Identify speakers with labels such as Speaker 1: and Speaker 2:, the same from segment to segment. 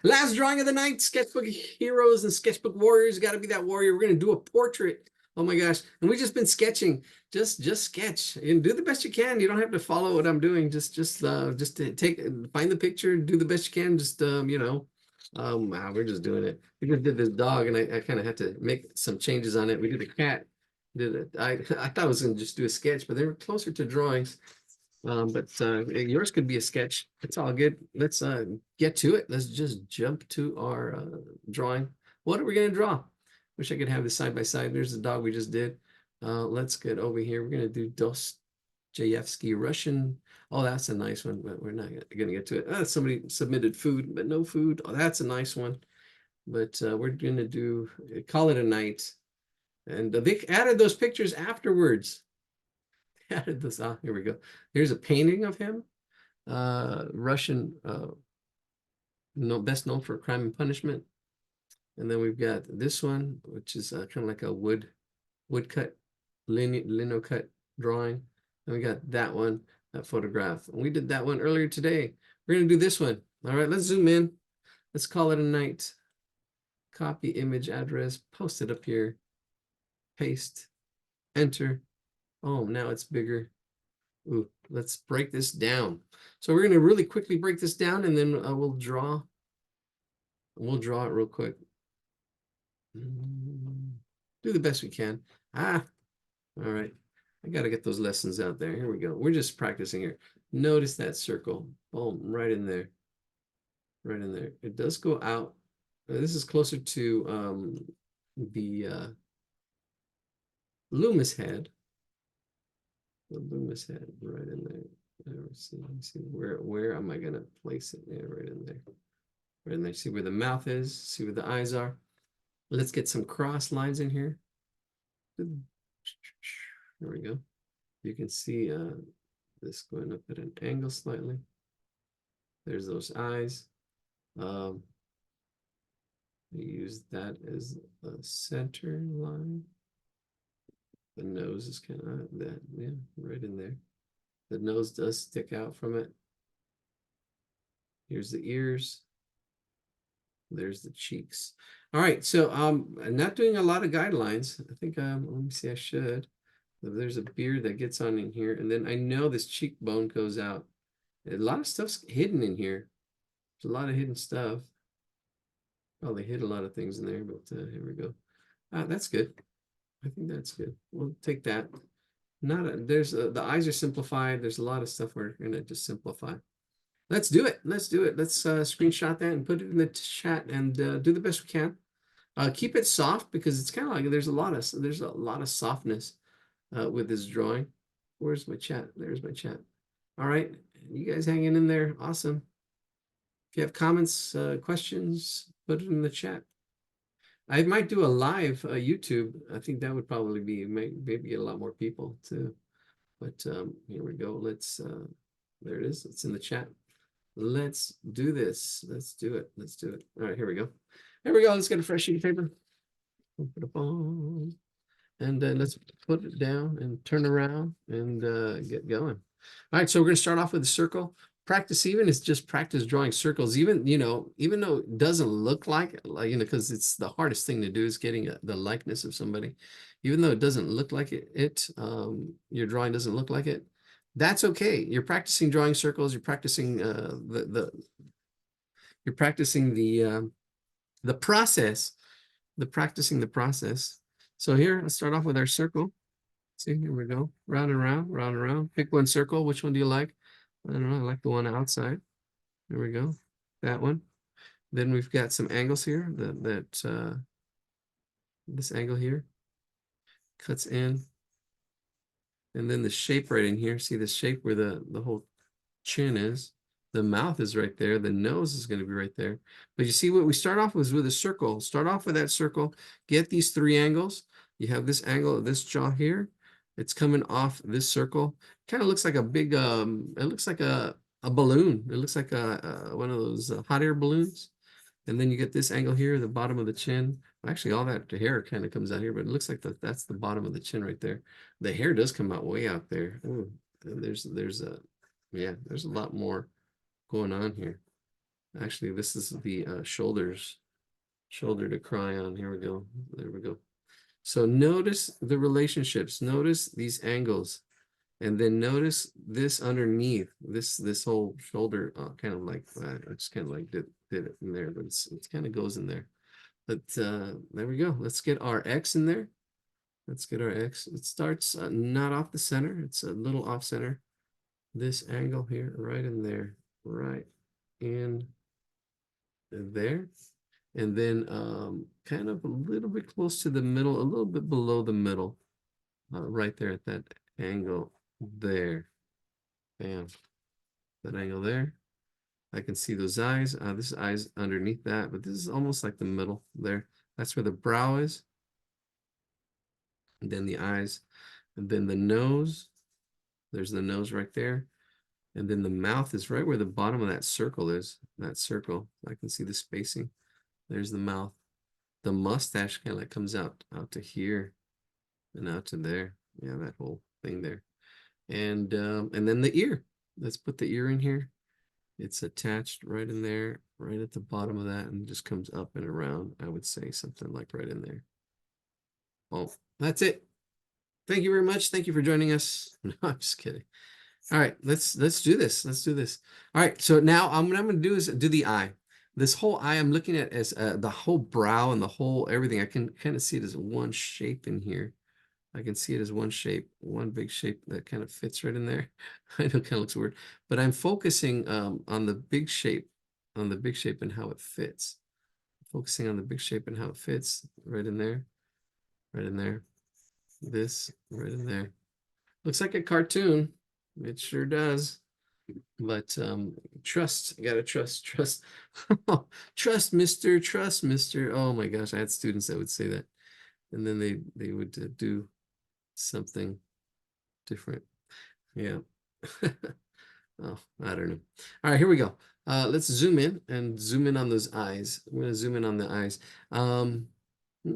Speaker 1: Last drawing of the night, sketchbook heroes and sketchbook warriors. Got to be that warrior. We're gonna do a portrait. Oh my gosh. And we just been sketching. Just sketch and do the best you can. You don't have to follow what I'm doing. Just to take find the picture, do the best you can. Just wow, we're just doing it. We just did this dog and I kind of had to make some changes on it. We did a cat. Did it. I thought I was gonna just do a sketch, but they were closer to drawings. But yours could be a sketch. It's all good. Let's get to it. Let's just jump to our drawing. What are we gonna draw? Wish I could have this side by side. There's the dog we just did. Let's get over here. We're gonna do Dostoevsky Russian. Oh, that's a nice one, but we're not gonna get to it. Somebody submitted food, but no food. Oh, that's a nice one. But we're gonna do call it a night. And they added those pictures afterwards. Added this. Ah, here we go. Here's a painting of him. Russian, best known for Crime and Punishment. And then we've got this one, which is kind of like a woodcut, lino cut drawing. And we got that one, that photograph. And we did that one earlier today. We're gonna do this one. All right, let's zoom in. Let's call it a night. Copy image address, post it up here. Paste, enter. Oh, now it's bigger. Ooh, let's break this down. So we're going to really quickly break this down and then we'll draw. We'll draw it real quick. Do the best we can. All right. I got to get those lessons out there. Here we go. We're just practicing here. Notice that circle. Boom, right in there. Right in there. It does go out. This is closer to the Loomis head. The Loomis head right in there. See where am I gonna place it? Yeah, right in there. Right in there. See where the mouth is, see where the eyes are. Let's get some cross lines in here. There we go. You can see this going up at an angle slightly. There's those eyes. Use that as a center line. The nose is kind of that, yeah, right in there. The nose does stick out from it. Here's the ears. There's the cheeks. All right, so I'm not doing a lot of guidelines. I think let me see, I should. There's a beard that gets on in here, and then I know this cheekbone goes out. A lot of stuff's hidden in here. There's a lot of hidden stuff. Probably hid a lot of things in there, but here we go. That's good. I think that's good. We'll take that. There's the eyes are simplified. There's a lot of stuff we're gonna just simplify. Let's do it. Let's do it. Let's screenshot that and put it in the chat and do the best we can. Keep it soft because it's kind of like there's a lot of softness with this drawing. Where's my chat? There's my chat. All right, you guys hanging in there. Awesome. If you have comments, questions, put it in the chat. I might do a live YouTube. I think that would probably be maybe get a lot more people too. But here we go. Let's there it is. It's in the chat. Let's do this. Let's do it. Let's do it. All right, here we go. Here we go. Let's get a fresh sheet of paper. Put it on. And let's put it down and turn around and get going. All right, so we're going to start off with a circle. Practice is just practice drawing circles, even though it doesn't look like because it's the hardest thing to do is getting the likeness of somebody. Even though it doesn't look like it, your drawing doesn't look like it, that's okay. You're practicing drawing circles. You're practicing you're practicing the process, practicing the process. So here, let's start off with our circle. See, here we go. Round and round, round and round. Pick one circle. Which one do you like? I don't know. I like the one outside. There we go. That one. Then we've got some angles here. This angle here cuts in. And then the shape right in here. See the shape where the whole chin is. The mouth is right there. The nose is going to be right there. But you see what we start off with a circle. Start off with that circle. Get these three angles. You have this angle of this jaw here. It's coming off this circle. Kind of looks like a big, it looks like a balloon. It looks like one of those hot air balloons. And then you get this angle here, the bottom of the chin. Actually, all that hair kind of comes out here, but it looks like that's the bottom of the chin right there. The hair does come out way out there. Ooh, there's a lot more going on here. Actually, this is the shoulder to cry on. Here we go. There we go. So notice the relationships. Notice these angles. And then notice this underneath, this whole shoulder, kind of like, I just kind of like did it in there, but it's kind of goes in there. But there we go. Let's get our X in there. Let's get our X. It starts not off the center. It's a little off center. This angle here, right in there, right in there. And then kind of a little bit close to the middle, a little bit below the middle, right there at that angle there. Bam. That angle there. I can see those eyes. This eye's underneath that, but this is almost like the middle there. That's where the brow is. And then the eyes. And then the nose. There's the nose right there. And then the mouth is right where the bottom of that circle is. That circle. I can see the spacing. There's the mouth. The mustache kind of like comes out to here and out to there. Yeah, that whole thing there. And then the ear. Let's put the ear in here. It's attached right in there, right at the bottom of that, and just comes up and around. I would say something like right in there. Oh, that's it. Thank you very much. Thank you for joining us. No, I'm just kidding. All right, let's do this. Let's do this. All right, so now what I'm going to do is do the eye. This whole eye I'm looking at as the whole brow and the whole everything. I can kind of see it as one shape in here. I can see it as one shape, one big shape that kind of fits right in there. I know it kind of looks weird, but I'm focusing on the big shape, and how it fits. Focusing on the big shape and how it fits right in there, right in there. This right in there. Looks like a cartoon. It sure does. But trust, you gotta trust. Trust, mister, trust, mister. Oh my gosh, I had students that would say that. And then they would do something different. Yeah. Oh, I don't know. All right, here we go. Let's zoom in and zoom in on those eyes. I'm gonna zoom in on the eyes. Yeah,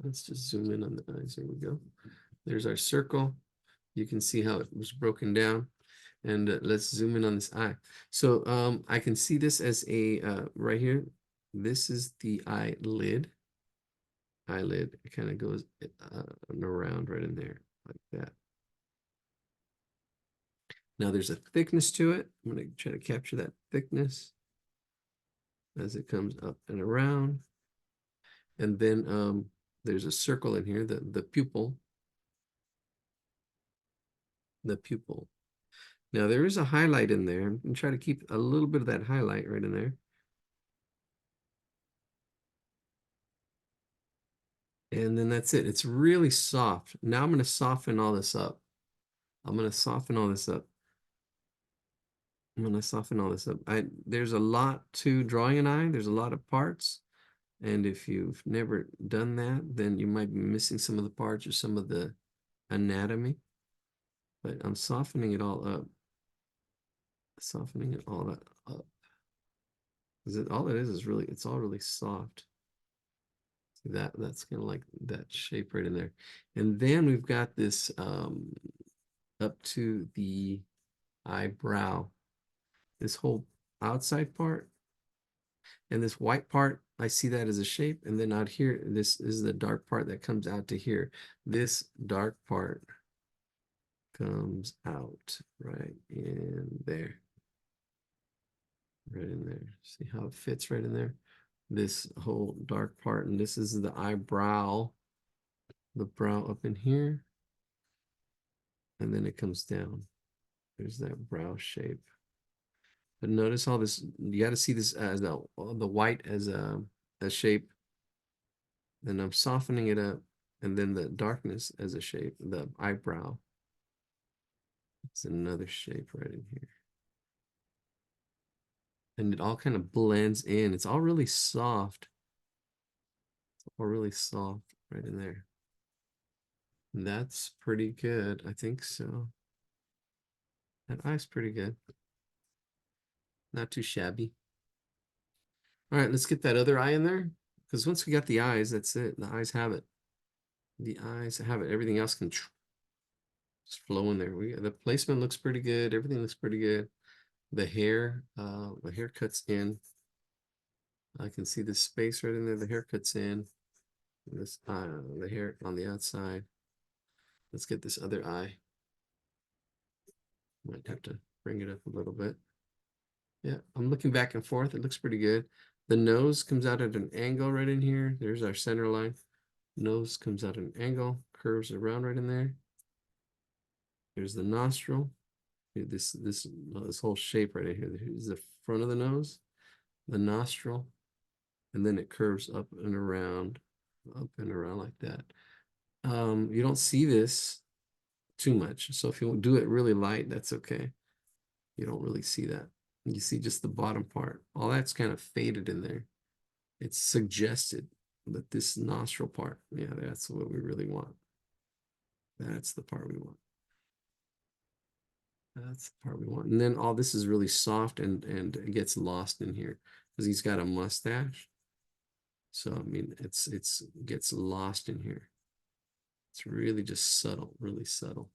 Speaker 1: let's just zoom in on the eyes. Here we go. There's our circle. You can see how it was broken down. And let's zoom in on this eye. So I can see this as a right here. This is the eyelid. Eyelid. It kind of goes around right in there like that. Now there's a thickness to it. I'm going to try to capture that thickness as it comes up and around. And then there's a circle in here, the pupil. The pupil. Now there is a highlight in there. I'm going to try to keep a little bit of that highlight right in there. And then that's it. It's really soft. Now I'm going to soften all this up. I'm going to soften all this up. I'm going to soften all this up. There's a lot to drawing an eye. There's a lot of parts. And if you've never done that, then you might be missing some of the parts or some of the anatomy. But I'm softening it all up. Softening it all up. Because all it is really, it's all really soft. See that's kind of like that shape right in there. And then we've got this up to the eyebrow. This whole outside part and this white part, I see that as a shape. And then out here, this is the dark part that comes out to here. This dark part comes out right in there. Right in there. See how it fits right in there? This whole dark part, and this is the eyebrow, the brow up in here. And then it comes down. There's that brow shape. But notice all this, you got to see this as the white as a shape. Then I'm softening it up. And then the darkness as a shape, the eyebrow. It's another shape right in here. And it all kind of blends in. It's all really soft. It's all really soft right in there. And that's pretty good. I think so. That eye's pretty good. Not too shabby. All right, let's get that other eye in there. Because once we got the eyes, that's it. The eyes have it. The eyes have it. Everything else can just flow in there. The placement looks pretty good. Everything looks pretty good. the hair cuts in. I can see the space right in there. The hair cuts in. This the hair on the outside. Let's get this other eye. Might have to bring it up a little bit. Yeah, I'm looking back and forth. It looks pretty good. The nose comes out at an angle right in here. There's our center line. Nose comes out at an angle, curves around right in there. There's the nostril. This whole shape right in here. Here's the front of the nose, the nostril, and then it curves up and around like that. You don't see this too much. So if you do it really light, that's okay. You don't really see that. You see just the bottom part. All that's kind of faded in there. It's suggested that this nostril part, yeah, that's what we really want. That's the part we want. That's the part we want. And then all this is really soft and it gets lost in here because he's got a mustache. So I mean, it's gets lost in here. It's really just subtle, really subtle,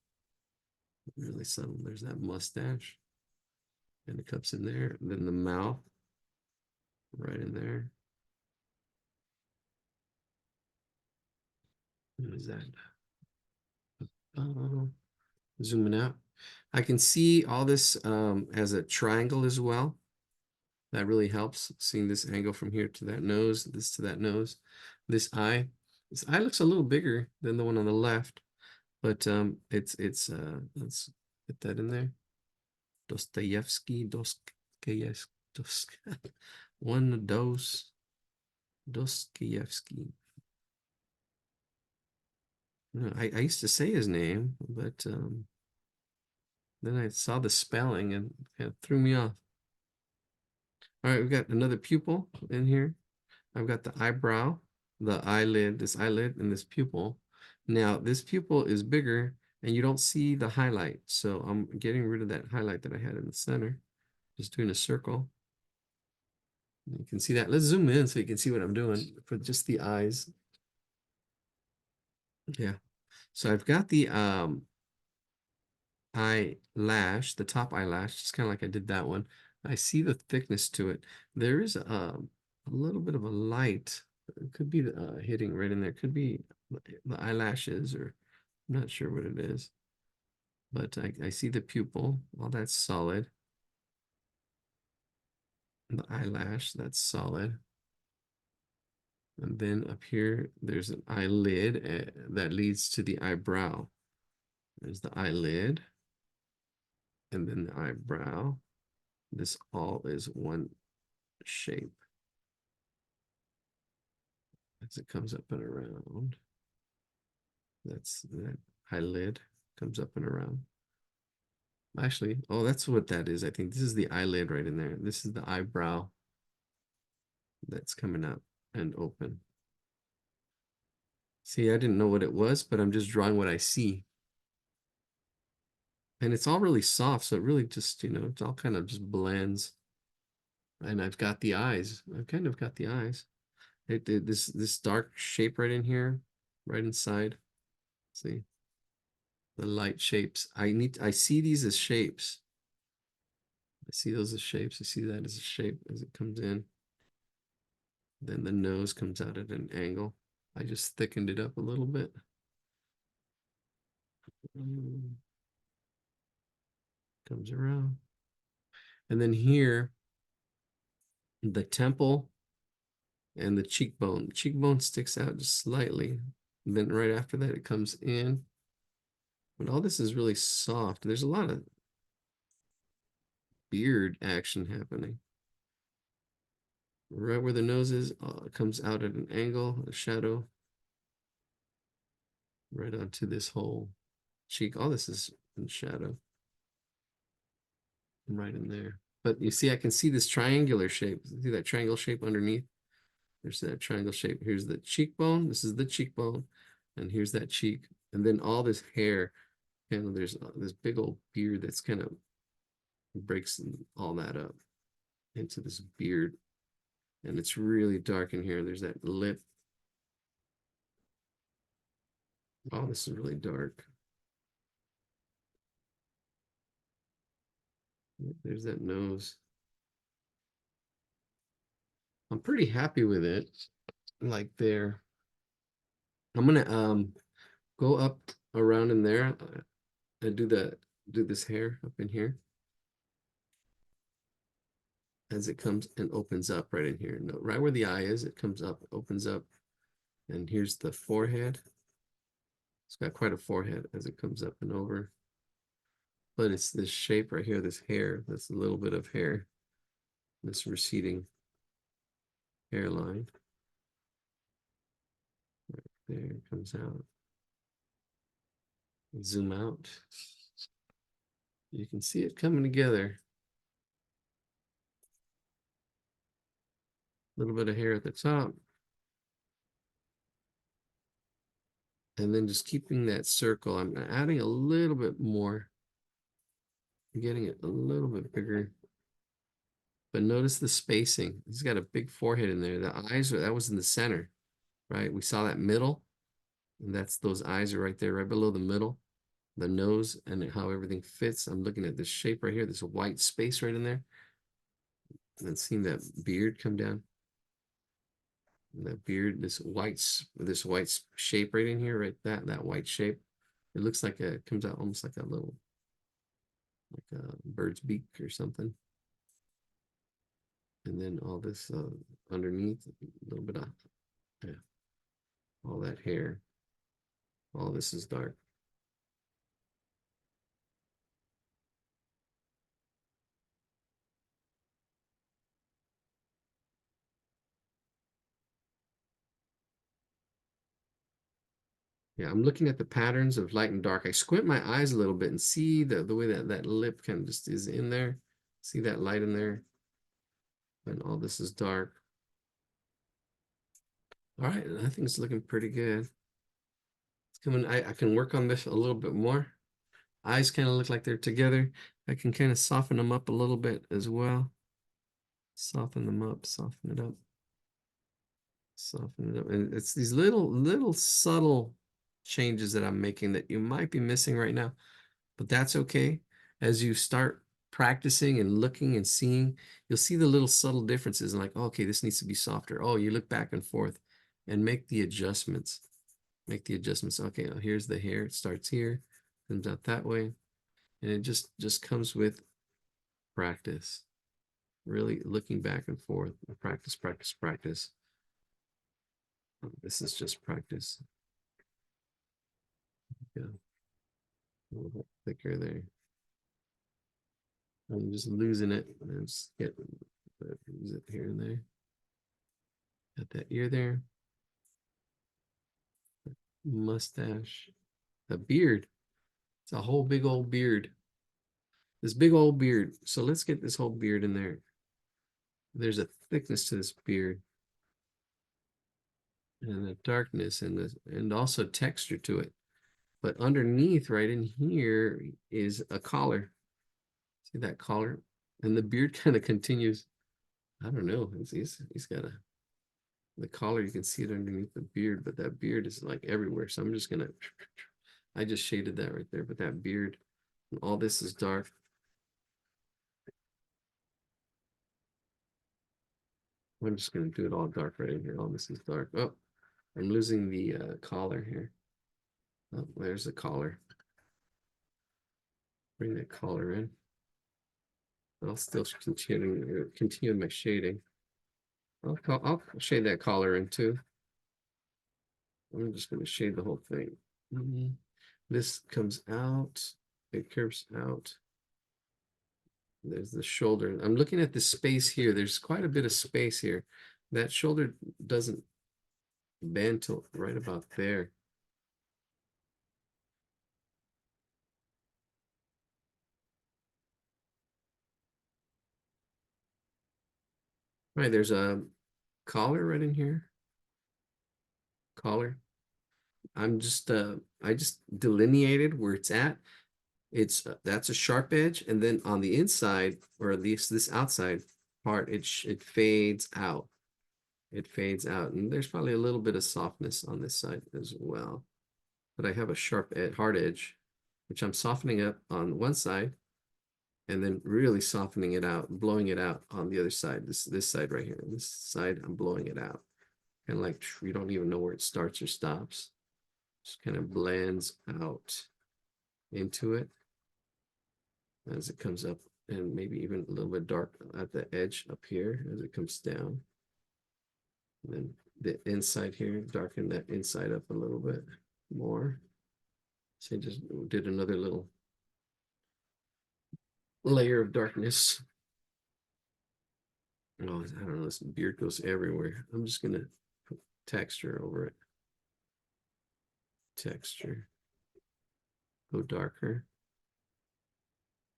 Speaker 1: really subtle. There's that mustache, and it comes in there. And then the mouth, right in there. What is that? Oh, zooming out. I can see all this as a triangle as well. That really helps, seeing this angle from here to that nose, this to that nose. This eye. This eye looks a little bigger than the one on the left, but let's get that in there. Dostoevsky, one Dostoevsky. No, I used to say his name, but then I saw the spelling and it kind of threw me off. All right, we've got another pupil in here. I've got the eyebrow, the eyelid, this eyelid, and this pupil. Now, this pupil is bigger, and you don't see the highlight. So I'm getting rid of that highlight that I had in the center. Just doing a circle. You can see that. Let's zoom in so you can see what I'm doing for just the eyes. Yeah. So I've got the eyelash, the top eyelash, just kind of like I did that one. I see the thickness to it. There is a little bit of a light. It could be hitting right in there. It could be the eyelashes, or I'm not sure what it is. But I see the pupil. Well, that's solid. The eyelash, that's solid. And then up here, there's an eyelid that leads to the eyebrow. There's the eyelid, and then the eyebrow. This all is one shape as it comes up and around. That's that eyelid comes up and around. Actually, oh, that's what that is. I think this is the eyelid right in there. This is the eyebrow that's coming up and open. See, I didn't know what it was, but I'm just drawing what I see. And it's all really soft, so it really just, it all kind of just blends. And I've got the eyes. I've kind of got the eyes. This dark shape right in here, right inside. See the light shapes. I see these as shapes. I see those as shapes. I see that as a shape as it comes in. Then the nose comes out at an angle. I just thickened it up a little bit. Comes around. And then here, the temple and the cheekbone. The cheekbone sticks out just slightly. And then right after that, it comes in. But all this is really soft. There's a lot of beard action happening. Right where the nose is, comes out at an angle, a shadow, right onto this whole cheek. All this is in shadow. Right in there. But you see, I can see this triangular shape. See that triangle shape underneath? There's that triangle shape. Here's the cheekbone. This is the cheekbone. And here's that cheek. And then all this hair, there's this big old beard that's kind of breaks all that up into this beard. And it's really dark in here. There's that lip. Oh, this is really dark. There's that nose. I'm pretty happy with it. Like there. I'm gonna go up around in there and do this hair up in here as it comes and opens up right in here. No, right where the eye is, it comes up, opens up, and here's the forehead. It's got quite a forehead as it comes up and over. But it's this shape right here, this hair, that's a little bit of hair, this receding hairline. Right there it comes out. Zoom out. You can see it coming together. A little bit of hair at the top. And then just keeping that circle. I'm adding a little bit more, getting it a little bit bigger. But notice the spacing. He's got a big forehead in there. The eyes, that was in the center, right? We saw that middle, and that's those eyes are right there, right below the middle, the nose, and how everything fits. I'm looking at this shape right here, this white space right in there, and then seeing that beard come down. And that beard, this white shape right in here, right? That white shape. It looks like it comes out almost like a little, like a bird's beak or something. And then all this underneath, a little bit of, yeah, all that hair. All this is dark. Yeah, I'm looking at the patterns of light and dark. I squint my eyes a little bit and see the way that lip kind of just is in there. See that light in there? And all this is dark. All right, I think it's looking pretty good. It's coming. I can work on this a little bit more. Eyes kind of look like they're together. I can kind of soften them up a little bit as well. Soften them up, soften it up, soften it up. And it's these little subtle changes that I'm making that you might be missing right now, but that's okay. As you start practicing and looking and seeing, you'll see the little subtle differences and like, oh, okay, this needs to be softer. Oh, you look back and forth and make the adjustments. Make the adjustments. Okay, well, here's the hair. It starts here, comes out that way. And it just comes with practice. Really looking back and forth. Practice, practice, practice. This is just practice. Yeah. A little bit thicker there. I'm just losing it. And just get lose it here and there. Got that ear there. Mustache. The beard. It's a whole big old beard. This big old beard. So let's get this whole beard in there. There's a thickness to this beard. And a darkness and also texture to it. But underneath, right in here, is a collar. See that collar? And the beard kind of continues. I don't know. He's got the collar. You can see it underneath the beard, but that beard is like everywhere. So I'm just gonna. I just shaded that right there, but that beard, and all this is dark. I'm just gonna do it all dark right in here. All this is dark. Oh, I'm losing the collar here. Oh, there's the collar. Bring that collar in. I'll still continue my shading. I'll shade that collar in too. I'm just going to shade the whole thing. This comes out. It curves out. There's the shoulder. I'm looking at the space here. There's quite a bit of space here. That shoulder doesn't bend till right about there. Right, there's a collar right in here. Collar. I just delineated where it's at. It's that's a sharp edge, and then on the inside, or at least this outside part, it fades out. It fades out, and there's probably a little bit of softness on this side as well. But I have a sharp hard edge, which I'm softening up on one side, and then really softening it out, blowing it out on the other side. This side right here. This side, I'm blowing it out. And like you don't even know where it starts or stops. Just kind of blends out into it as it comes up, and maybe even a little bit dark at the edge up here as it comes down. And then the inside here, darken that inside up a little bit more. So I just did another little layer of darkness. Oh, I don't know, this beard goes everywhere. I'm just gonna put texture over it. Texture. Go darker.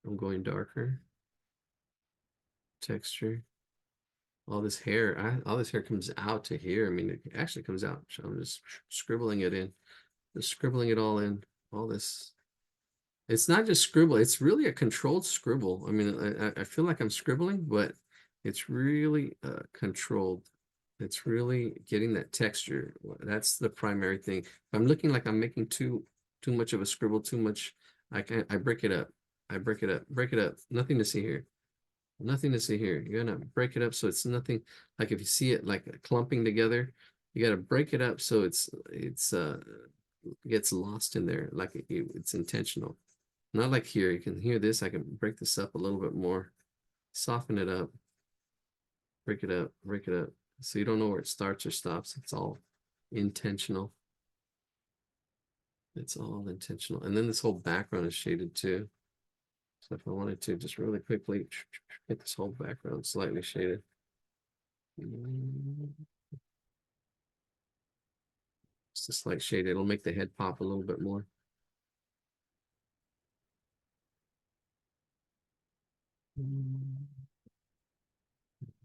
Speaker 1: I'm going darker. Texture. All this hair, all this hair comes out to here. I mean, it actually comes out. So I'm just scribbling it in. Just scribbling it all in. All this. It's not just scribble. It's really a controlled scribble. I mean, I feel like I'm scribbling, but it's really controlled. It's really getting that texture. That's the primary thing. If I'm looking like I'm making too much of a scribble, too much, I break it up. I break it up, break it up. Nothing to see here. Nothing to see here. You're gonna break it up so it's nothing. Like if you see it like clumping together, you gotta break it up so it's gets lost in there. Like it's intentional. Not like here. You can hear this. I can break this up a little bit more, soften it up, break it up, break it up. So you don't know where it starts or stops. It's all intentional. It's all intentional. And then this whole background is shaded too. So if I wanted to just really quickly get this whole background slightly shaded. Just a slight shade. It'll make the head pop a little bit more.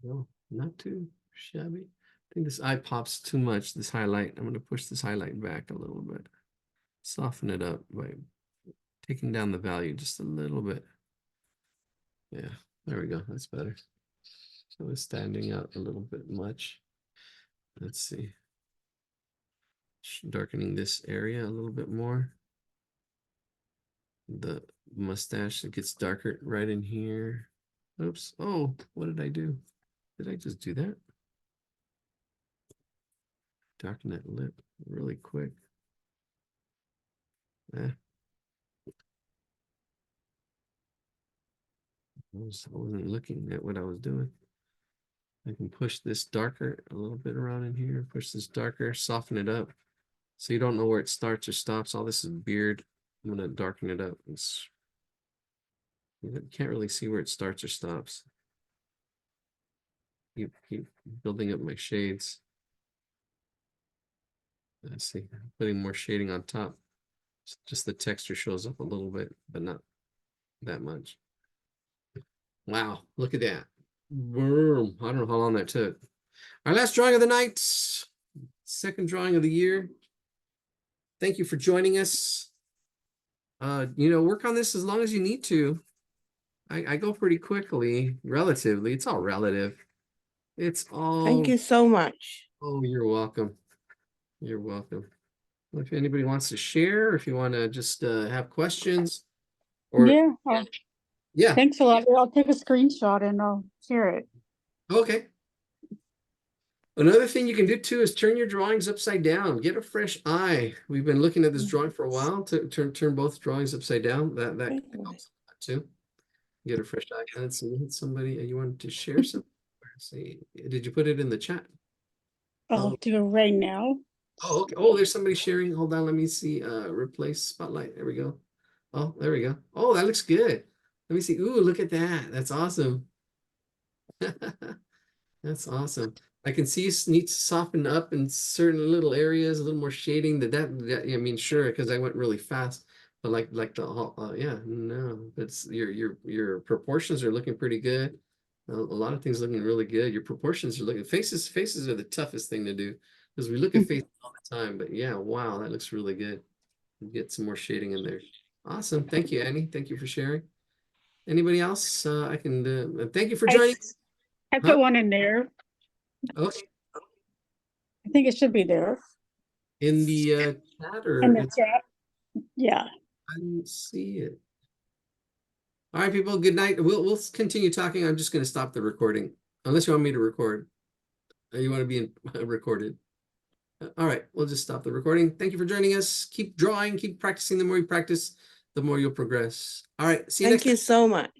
Speaker 1: No, not too shabby. I think this eye pops too much, this highlight. I'm going to push this highlight back a little bit. Soften it up by taking down the value just a little bit. Yeah, there we go. That's better. So it's standing out a little bit much. Let's see. Darkening this area a little bit more. The mustache, it gets darker right in here. Oops. Oh, what did I do? Did I just do that? Darken that lip really quick. I wasn't looking at what I was doing. I can push this darker a little bit around in here, push this darker, soften it up. So you don't know where it starts or stops. All this is beard. I'm gonna darken it up. You can't really see where it starts or stops. Keep building up my shades. Let's see, putting more shading on top. Just the texture shows up a little bit, but not that much. Wow, look at that. Boom. I don't know how long that took. Our last drawing of the night, second drawing of the year. Thank you for joining us. Work on this as long as you need to. I go pretty quickly, relatively. It's all relative. It's all.
Speaker 2: Thank you so much.
Speaker 1: Oh, you're welcome. You're welcome. If anybody wants to share, if you want to just have questions, or
Speaker 3: yeah. Thanks a lot. I'll take a screenshot and I'll share it.
Speaker 1: Okay. Another thing you can do too is turn your drawings upside down. Get a fresh eye. We've been looking at this drawing for a while. To turn both drawings upside down. That helps too. Get a fresh eye. Let's see. Somebody you wanted to share something? Let's see. Did you put it in the chat?
Speaker 3: I'll do it right now.
Speaker 1: Oh, okay. Oh, there's somebody sharing. Hold on. Let me see. Replace spotlight. There we go. Oh, there we go. Oh, that looks good. Let me see. Ooh, look at that. That's awesome. That's awesome. I can see you need to soften up in certain little areas, a little more shading. That I mean, sure, because I went really fast. But like the yeah, no, that's your proportions are looking pretty good. A lot of things looking really good. Your proportions are looking faces are the toughest thing to do because we look at faces all the time. But yeah, wow, that looks really good. Get some more shading in there. Awesome. Thank you, Annie. Thank you for sharing. Anybody else? I can thank you for joining.
Speaker 3: I put one in there.
Speaker 1: Okay.
Speaker 3: I think it should be there.
Speaker 1: In the chat or
Speaker 3: in the chat. Yeah.
Speaker 1: I didn't see it. All right, people, good night. We'll continue talking. I'm just going to stop the recording, unless you want me to record. You want to be recorded. All right, we'll just stop the recording. Thank you for joining us. Keep drawing, keep practicing. The more you practice, the more you'll progress. All right, see you next
Speaker 2: Thank you
Speaker 1: time.
Speaker 2: so much.